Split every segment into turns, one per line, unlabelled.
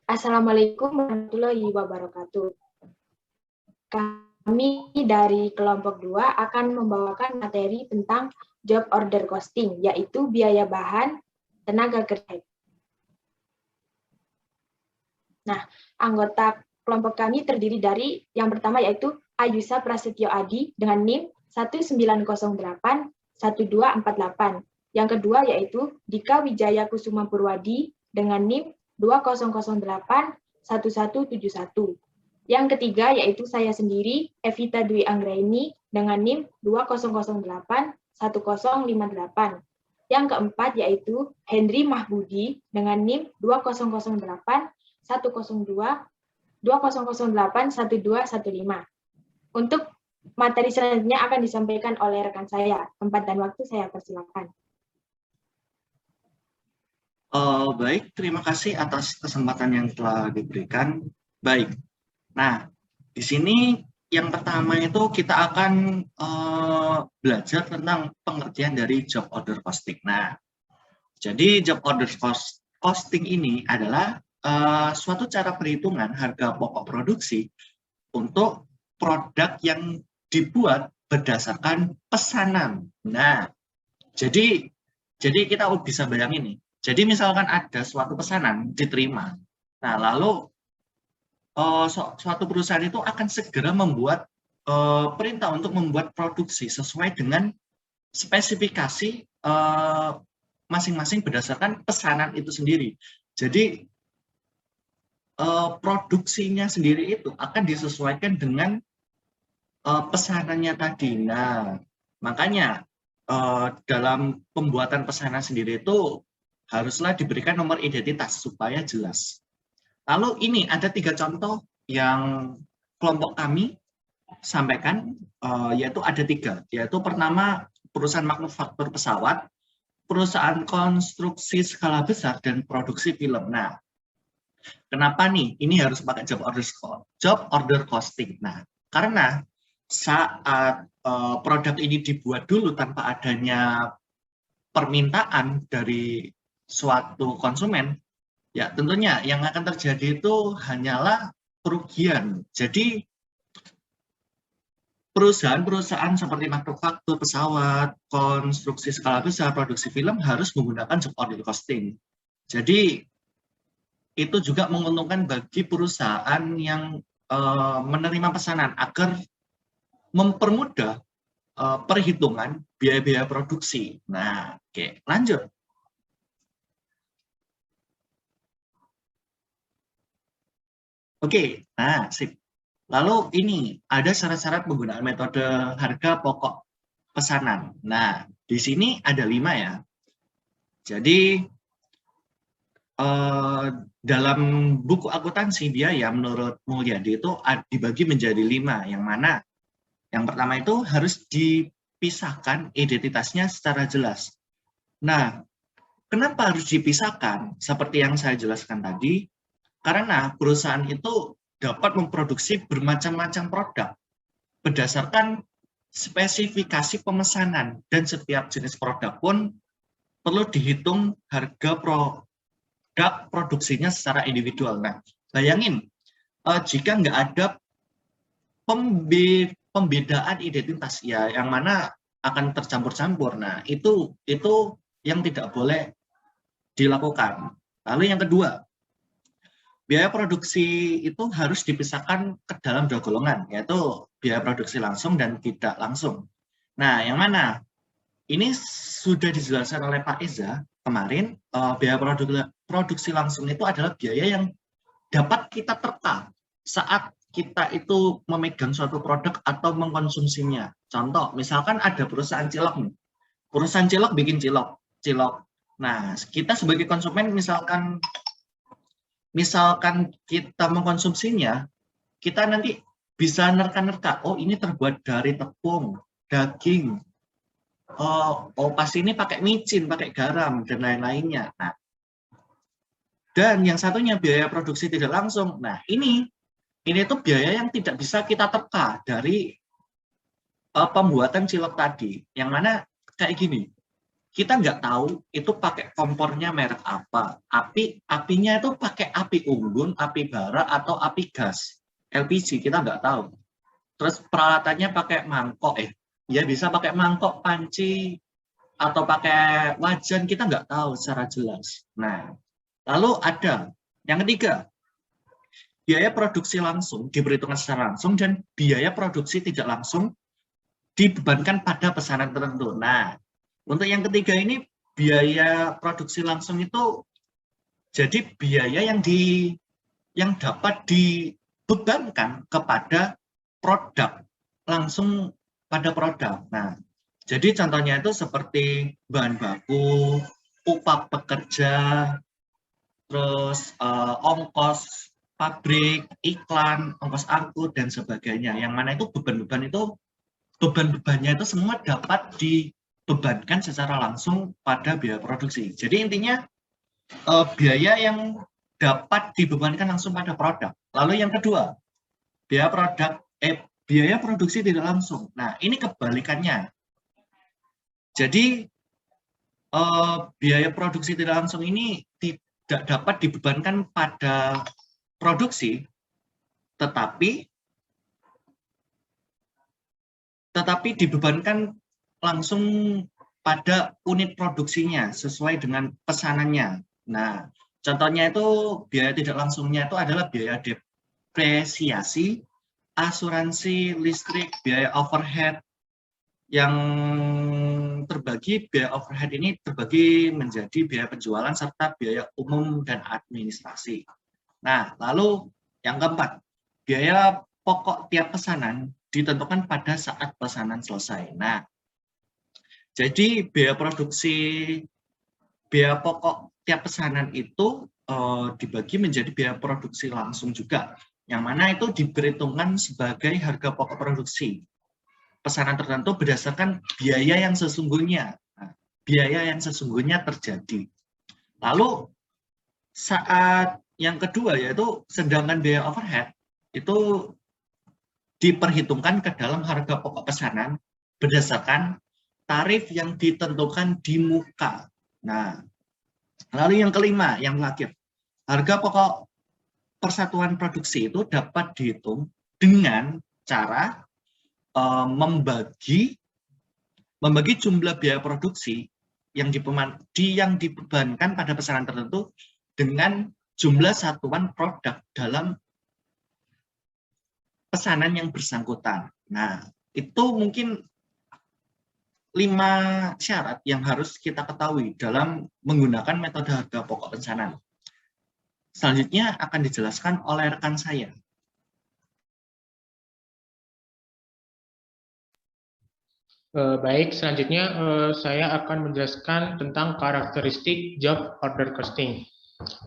Assalamualaikum warahmatullahi wabarakatuh. Kami dari kelompok 2 akan membawakan materi tentang job order costing, yaitu biaya bahan tenaga kerja. Nah, anggota kelompok kami terdiri dari yang pertama yaitu Ayusa Prasetyo Adi dengan NIM 1908-1248. Yang kedua yaitu Dika Wijaya Kusuma Purwadi dengan NIM 2008-1171. Yang ketiga yaitu saya sendiri, Evita Dwi Anggraini dengan NIM 2008-1058. Yang keempat yaitu Henry Mahbudi dengan NIM 2008-1215. Untuk materi selanjutnya akan disampaikan oleh rekan saya. Tempat dan waktu saya persilakan.
Baik, terima kasih atas kesempatan yang telah diberikan. Baik, nah di sini yang pertama itu kita akan belajar tentang pengertian dari job order costing. Nah, jadi job order costing ini adalah suatu cara perhitungan harga pokok produksi untuk produk yang dibuat berdasarkan pesanan. Nah, jadi kita bisa bayangin nih. Jadi misalkan ada suatu pesanan diterima, nah lalu suatu perusahaan itu akan segera membuat perintah untuk membuat produksi sesuai dengan spesifikasi masing-masing berdasarkan pesanan itu sendiri. Jadi produksinya sendiri itu akan disesuaikan dengan pesanannya tadi. Nah, makanya dalam pembuatan pesanan sendiri itu haruslah diberikan nomor identitas supaya jelas. Lalu ini ada 3 contoh yang kelompok kami sampaikan, yaitu ada 3. Yaitu pertama perusahaan manufaktur pesawat, perusahaan konstruksi skala besar, dan produksi film. Nah, kenapa nih ini harus pakai job order costing? Nah, karena saat produk ini dibuat dulu tanpa adanya permintaan dari suatu konsumen, ya tentunya yang akan terjadi itu hanyalah kerugian. Jadi perusahaan-perusahaan seperti manufaktur pesawat, konstruksi skala besar, produksi film harus menggunakan job order costing. Jadi itu juga menguntungkan bagi perusahaan yang menerima pesanan agar mempermudah perhitungan biaya-biaya produksi. Nah, oke, lanjut. Oke, nah, sip. Lalu ini ada syarat-syarat penggunaan metode harga pokok pesanan. Nah, di sini ada 5 ya. Jadi dalam buku akuntansi biaya menurut Mulyadi itu dibagi menjadi 5, yang mana yang pertama itu harus dipisahkan identitasnya secara jelas. Nah, kenapa harus dipisahkan? Seperti yang saya jelaskan tadi, karena perusahaan itu dapat memproduksi bermacam-macam produk berdasarkan spesifikasi pemesanan, dan setiap jenis produk pun perlu dihitung harga produk produksinya secara individual. Nah, bayangin jika nggak ada pembedaan identitas, ya yang mana akan tercampur-campur. Nah, itu yang tidak boleh dilakukan. Lalu yang kedua, biaya produksi itu harus dipisahkan ke dalam 2 golongan, yaitu biaya produksi langsung dan tidak langsung. Nah, yang mana? Ini sudah dijelaskan oleh Pak Eza kemarin, biaya produksi langsung itu adalah biaya yang dapat kita terka saat kita itu memegang suatu produk atau mengkonsumsinya. Contoh, misalkan ada perusahaan cilok nih. Perusahaan cilok bikin cilok. Nah, kita sebagai konsumen misalkan kita mengkonsumsinya, kita nanti bisa nerka-nerka, oh ini terbuat dari tepung, daging, oh pas ini pakai micin, pakai garam, dan lain-lainnya. Nah, dan yang satunya biaya produksi tidak langsung. Nah, ini tuh biaya yang tidak bisa kita terka dari pembuatan cilok tadi, yang mana kayak gini. kita nggak tahu itu pakai kompornya merek apa. Apinya itu pakai api unggun, api bara, atau api gas. LPG, kita nggak tahu. Terus peralatannya pakai mangkok, ya bisa pakai mangkok, panci, atau pakai wajan, kita nggak tahu secara jelas. Nah, lalu ada yang ketiga, biaya produksi langsung diperhitungkan secara langsung, dan biaya produksi tidak langsung dibebankan pada pesanan tertentu. Nah, untuk yang ketiga ini, biaya produksi langsung itu jadi biaya yang dapat dibebankan kepada produk, langsung pada produk. Nah, jadi contohnya itu seperti bahan baku, upah pekerja, terus ongkos pabrik, iklan, ongkos angkut, dan sebagainya. Yang mana itu beban-bebannya itu semua dapat dibebankan secara langsung pada biaya produksi. Jadi intinya biaya yang dapat dibebankan langsung pada produk. Lalu yang kedua, biaya produksi tidak langsung. Nah, ini kebalikannya. Jadi biaya produksi tidak langsung ini tidak dapat dibebankan pada produksi, tetapi dibebankan langsung pada unit produksinya sesuai dengan pesanannya. Nah, contohnya itu biaya tidak langsungnya itu adalah biaya depresiasi, asuransi listrik, biaya overhead, yang terbagi, biaya overhead ini terbagi menjadi biaya penjualan serta biaya umum dan administrasi. Nah, lalu yang keempat, biaya pokok tiap pesanan ditentukan pada saat pesanan selesai. Nah, jadi biaya pokok tiap pesanan itu dibagi menjadi biaya produksi langsung juga, yang mana itu diperhitungkan sebagai harga pokok produksi pesanan tertentu berdasarkan biaya yang sesungguhnya. Nah, biaya yang sesungguhnya terjadi. Lalu saat yang kedua yaitu sedangkan biaya overhead itu diperhitungkan ke dalam harga pokok pesanan berdasarkan tarif yang ditentukan di muka. Nah, lalu yang kelima, yang terakhir, harga pokok persatuan produksi itu dapat dihitung dengan cara membagi jumlah biaya produksi yang dibebankan pada pesanan tertentu dengan jumlah satuan produk dalam pesanan yang bersangkutan. Nah, itu mungkin 5 syarat yang harus kita ketahui dalam menggunakan metode harga pokok pesanan. Selanjutnya akan dijelaskan oleh rekan saya.
Baik, selanjutnya saya akan menjelaskan tentang karakteristik job order costing.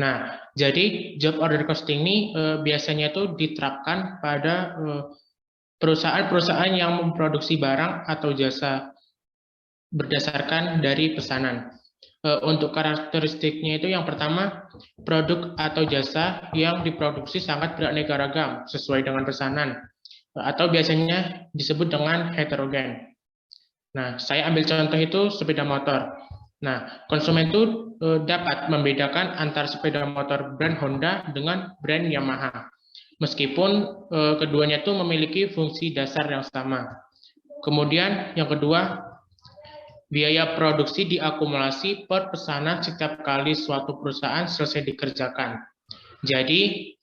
Nah, jadi job order costing ini biasanya itu diterapkan pada perusahaan-perusahaan yang memproduksi barang atau jasa berdasarkan dari pesanan. Untuk karakteristiknya itu yang pertama, produk atau jasa yang diproduksi sangat beraneka ragam sesuai dengan pesanan, atau biasanya disebut dengan heterogen. Nah, saya ambil contoh itu sepeda motor. Nah, konsumen itu dapat membedakan antara sepeda motor brand Honda dengan brand Yamaha. Meskipun keduanya itu memiliki fungsi dasar yang sama. Kemudian yang kedua, biaya produksi diakumulasi per pesanan setiap kali suatu perusahaan selesai dikerjakan. Jadi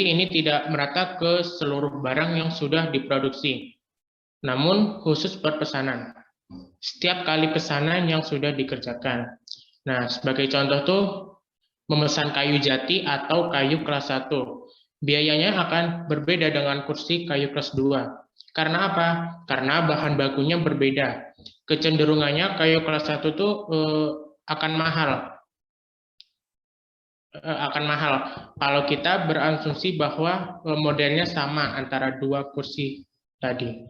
ini tidak merata ke seluruh barang yang sudah diproduksi, namun khusus per pesanan. Setiap kali pesanan yang sudah dikerjakan. Nah, sebagai contoh tuh memesan kayu jati atau kayu kelas 1. Biayanya akan berbeda dengan kursi kayu kelas 2. Karena apa? Karena bahan bakunya berbeda. Kecenderungannya kayu kelas 1 tuh akan mahal. Kalau kita berasumsi bahwa modelnya sama antara dua kursi tadi.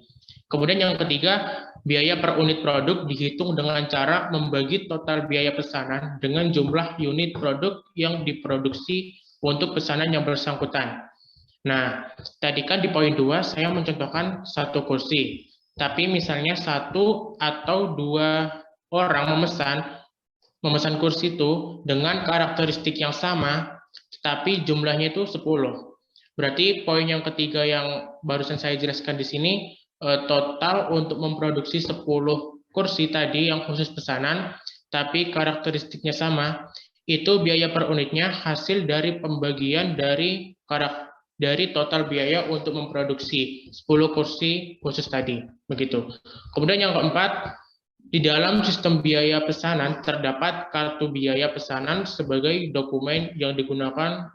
Kemudian yang ketiga, biaya per unit produk dihitung dengan cara membagi total biaya pesanan dengan jumlah unit produk yang diproduksi untuk pesanan yang bersangkutan. Nah, tadi kan di poin 2 saya mencontohkan satu kursi, tapi misalnya 1 atau 2 orang memesan kursi itu dengan karakteristik yang sama, tetapi jumlahnya itu 10. Berarti poin yang ketiga yang barusan saya jelaskan di sini, total untuk memproduksi 10 kursi tadi yang khusus pesanan, tapi karakteristiknya sama, itu biaya per unitnya hasil dari pembagian dari total biaya untuk memproduksi 10 kursi khusus tadi. Begitu. Kemudian yang keempat, di dalam sistem biaya pesanan terdapat kartu biaya pesanan sebagai dokumen yang digunakan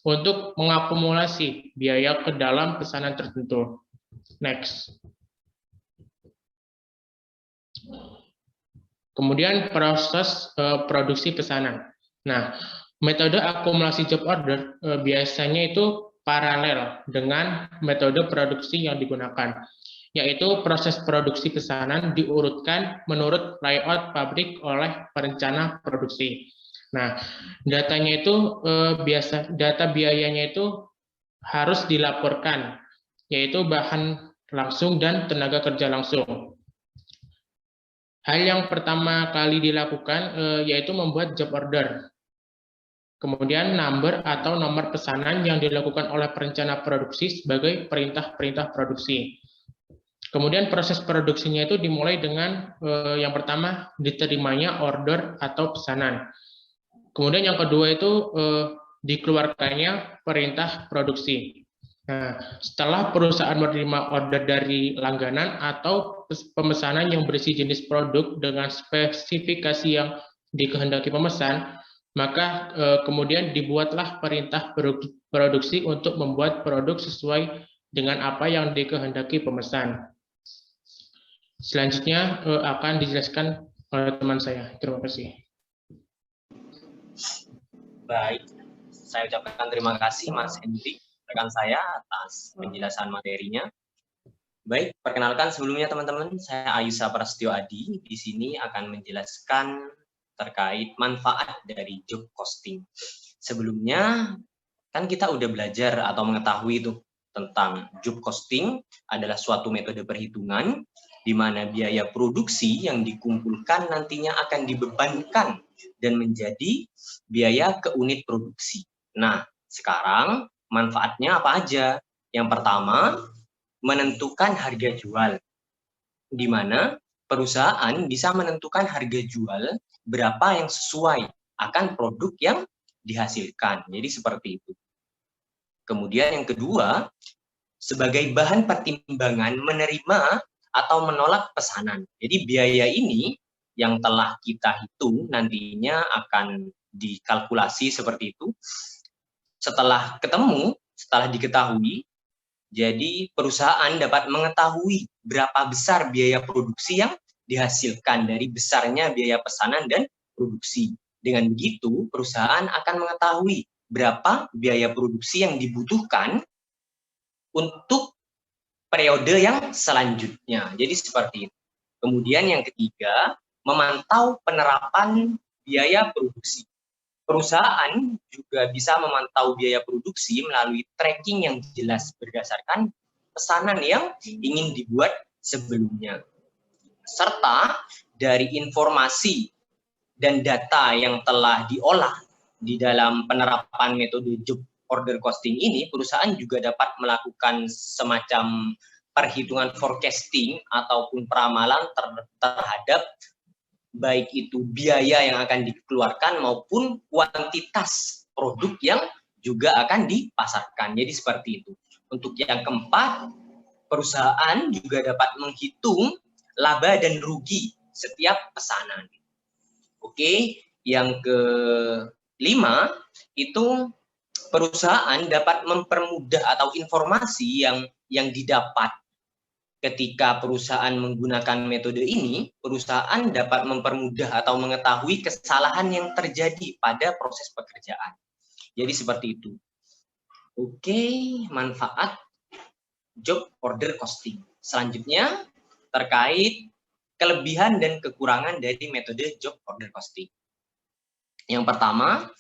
untuk mengakumulasi biaya ke dalam pesanan tertentu. Next. Kemudian proses produksi pesanan. Nah, metode akumulasi job order biasanya itu paralel dengan metode produksi yang digunakan, yaitu proses produksi pesanan diurutkan menurut layout pabrik oleh perencana produksi. Nah, datanya itu data biayanya itu harus dilaporkan, yaitu bahan langsung dan tenaga kerja langsung. Hal yang pertama kali dilakukan yaitu membuat job order. Kemudian number atau nomor pesanan yang dilakukan oleh perencana produksi sebagai perintah-perintah produksi. Kemudian proses produksinya itu dimulai dengan yang pertama diterimanya order atau pesanan. Kemudian yang kedua itu dikeluarkannya perintah produksi. Nah, setelah perusahaan menerima order dari langganan atau pemesanan yang berisi jenis produk dengan spesifikasi yang dikehendaki pemesan, maka kemudian dibuatlah perintah produksi untuk membuat produk sesuai dengan apa yang dikehendaki pemesan. Selanjutnya akan dijelaskan oleh teman saya. Terima kasih.
Baik, saya ucapkan terima kasih Mas Hendrik, rekan saya, atas penjelasan materinya. Baik, perkenalkan sebelumnya teman-teman, saya Ayusa Prasetyo Adi. Di sini akan menjelaskan terkait manfaat dari job costing. Sebelumnya, kan kita udah belajar atau mengetahui itu tentang job costing adalah suatu metode perhitungan di mana biaya produksi yang dikumpulkan nantinya akan dibebankan dan menjadi biaya ke unit produksi. Nah, sekarang manfaatnya apa aja? Yang pertama, menentukan harga jual, di mana perusahaan bisa menentukan harga jual berapa yang sesuai akan produk yang dihasilkan. Jadi seperti itu. Kemudian yang kedua, sebagai bahan pertimbangan menerima atau menolak pesanan. Jadi biaya ini yang telah kita hitung nantinya akan dikalkulasi seperti itu. Setelah diketahui, jadi perusahaan dapat mengetahui berapa besar biaya produksi yang dihasilkan dari besarnya biaya pesanan dan produksi. Dengan begitu, perusahaan akan mengetahui berapa biaya produksi yang dibutuhkan untuk periode yang selanjutnya. Jadi seperti itu. Kemudian yang ketiga, memantau penerapan biaya produksi. Perusahaan juga bisa memantau biaya produksi melalui tracking yang jelas berdasarkan pesanan yang ingin dibuat sebelumnya. Serta dari informasi dan data yang telah diolah di dalam penerapan metode job order costing ini, perusahaan juga dapat melakukan semacam perhitungan forecasting ataupun peramalan terhadap baik itu biaya yang akan dikeluarkan maupun kuantitas produk yang juga akan dipasarkan. Jadi seperti itu. Untuk yang keempat, perusahaan juga dapat menghitung laba dan rugi setiap pesanan. Oke, yang kelima itu perusahaan dapat mempermudah atau informasi yang didapat ketika perusahaan menggunakan metode ini, perusahaan dapat mempermudah atau mengetahui kesalahan yang terjadi pada proses pekerjaan. Jadi seperti itu. Oke, manfaat job order costing. Selanjutnya terkait kelebihan dan kekurangan dari metode job order costing. Yang pertama,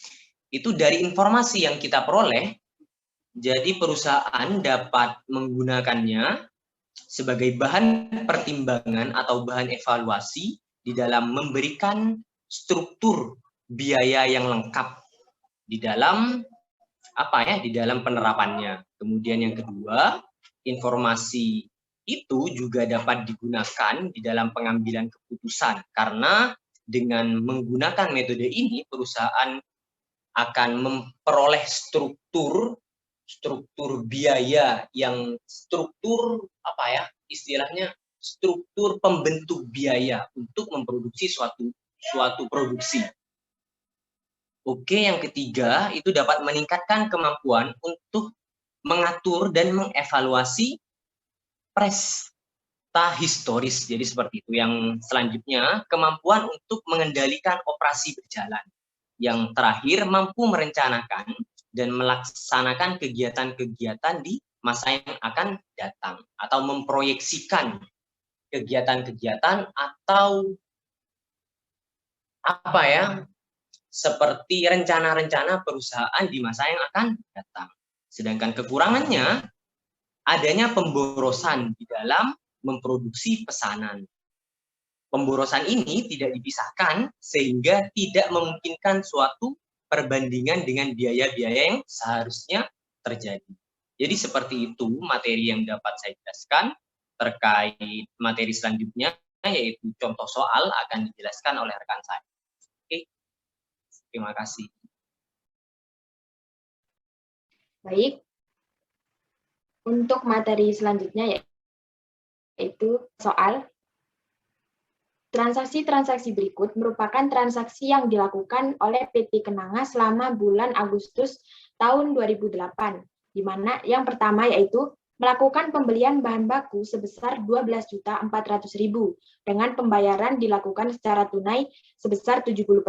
itu dari informasi yang kita peroleh, jadi perusahaan dapat menggunakannya sebagai bahan pertimbangan atau bahan evaluasi di dalam memberikan struktur biaya yang lengkap di dalam di dalam penerapannya. Kemudian yang kedua, informasi itu juga dapat digunakan di dalam pengambilan keputusan, karena dengan menggunakan metode ini perusahaan akan memperoleh struktur biaya yang istilahnya struktur pembentuk biaya untuk memproduksi suatu produksi. Oke, yang ketiga itu dapat meningkatkan kemampuan untuk mengatur dan mengevaluasi presta historis. Jadi seperti itu. Yang selanjutnya, kemampuan untuk mengendalikan operasi berjalan. Yang terakhir, mampu merencanakan dan melaksanakan kegiatan-kegiatan di masa yang akan datang, atau memproyeksikan kegiatan-kegiatan atau seperti rencana-rencana perusahaan di masa yang akan datang. Sedangkan kekurangannya, adanya pemborosan di dalam memproduksi pesanan. Pemborosan ini tidak dipisahkan sehingga tidak memungkinkan suatu perbandingan dengan biaya-biaya yang seharusnya terjadi. Jadi seperti itu materi yang dapat saya jelaskan. Terkait materi selanjutnya, yaitu contoh soal, akan dijelaskan oleh rekan saya. Oke. Terima kasih.
Baik. Untuk materi selanjutnya yaitu soal. Transaksi-transaksi berikut merupakan transaksi yang dilakukan oleh PT Kenanga selama bulan Agustus tahun 2008, di mana yang pertama yaitu melakukan pembelian bahan baku sebesar 12.400.000 dengan pembayaran dilakukan secara tunai sebesar 70%,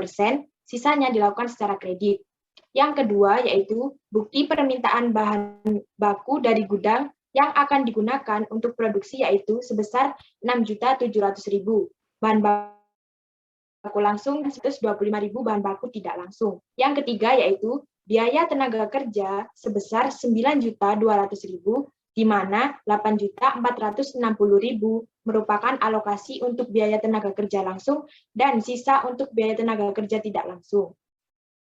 sisanya dilakukan secara kredit. Yang kedua yaitu bukti permintaan bahan baku dari gudang yang akan digunakan untuk produksi yaitu sebesar 6.700.000 bahan baku langsung, 125.000 bahan baku tidak langsung. Yang ketiga yaitu biaya tenaga kerja sebesar 9.200.000, di mana 8.460.000 merupakan alokasi untuk biaya tenaga kerja langsung dan sisa untuk biaya tenaga kerja tidak langsung.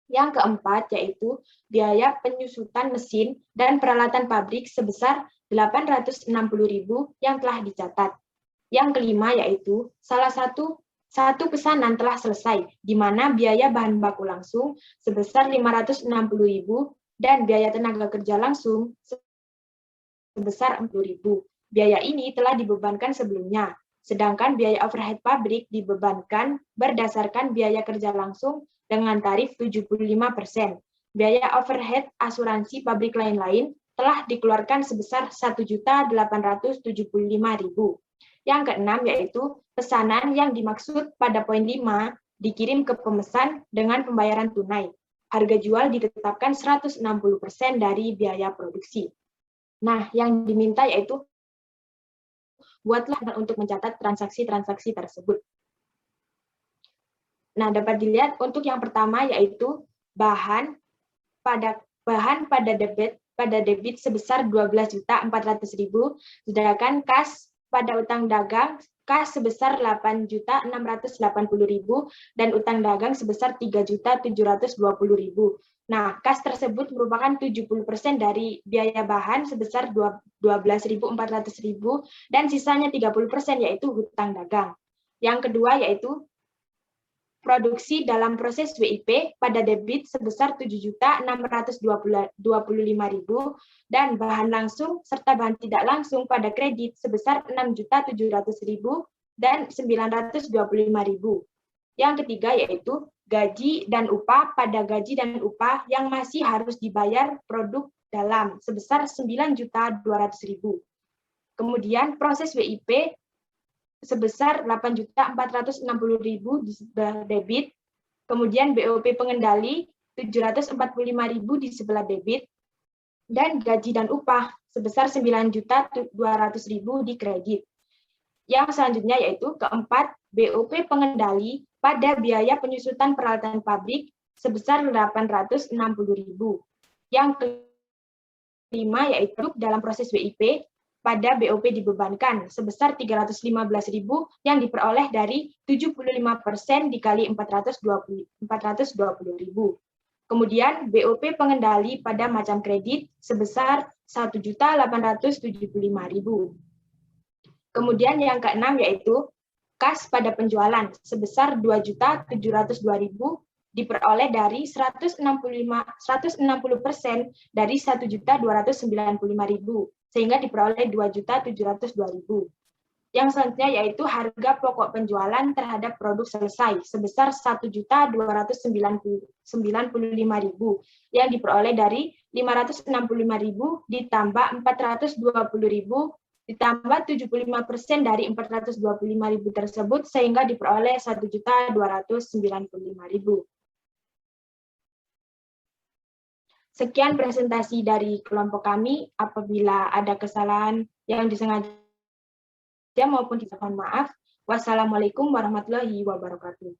Yang keempat yaitu biaya penyusutan mesin dan peralatan pabrik sebesar 860.000 yang telah dicatat. Yang kelima yaitu satu pesanan telah selesai, di mana biaya bahan baku langsung sebesar 560.000 dan biaya tenaga kerja langsung sebesar 40.000. Biaya ini telah dibebankan sebelumnya, sedangkan biaya overhead pabrik dibebankan berdasarkan biaya kerja langsung dengan tarif 75%. Biaya overhead asuransi pabrik lain-lain telah dikeluarkan sebesar 1.875.000. Yang keenam yaitu pesanan yang dimaksud pada poin 5 dikirim ke pemesan dengan pembayaran tunai. Harga jual ditetapkan 160% dari biaya produksi. Nah, yang diminta yaitu buatlah untuk mencatat transaksi-transaksi tersebut. Nah, dapat dilihat untuk yang pertama yaitu bahan pada debit sebesar 12.400.000, sedangkan kas pada utang dagang kas sebesar 8.680.000 dan utang dagang sebesar 3.720.000. Nah, kas tersebut merupakan 70% dari biaya bahan sebesar 12.400.000 dan sisanya 30% yaitu hutang dagang. Yang kedua yaitu produksi dalam proses WIP pada debit sebesar 7.625.000 dan bahan langsung serta bahan tidak langsung pada kredit sebesar 6.700.000 dan 925.000. Yang ketiga yaitu gaji dan upah pada gaji dan upah yang masih harus dibayar produk dalam sebesar 9.200.000. Kemudian proses WIP sebesar 8.460.000 di sebelah debit, kemudian BOP pengendali 745.000 di sebelah debit, dan gaji dan upah sebesar 9.200.000 di kredit. Yang selanjutnya yaitu keempat, BOP pengendali pada biaya penyusutan peralatan pabrik sebesar 860.000. Yang kelima yaitu dalam proses WIP pada BOP dibebankan sebesar 315.000 yang diperoleh dari 75% dikali 420.000. Kemudian BOP pengendali pada macam kredit sebesar 1.875.000. Kemudian yang keenam yaitu kas pada penjualan sebesar 2.702.000 diperoleh dari 160% dari 1.295.000 sehingga diperoleh 2.702.000. Yang selanjutnya yaitu harga pokok penjualan terhadap produk selesai sebesar 1.295.000 yang diperoleh dari 565.000 ditambah 420.000 ditambah 75% dari 425.000 tersebut sehingga diperoleh 1.295.000. Sekian presentasi dari kelompok kami. Apabila ada kesalahan yang disengaja maupun mohon maaf. Wassalamualaikum warahmatullahi wabarakatuh.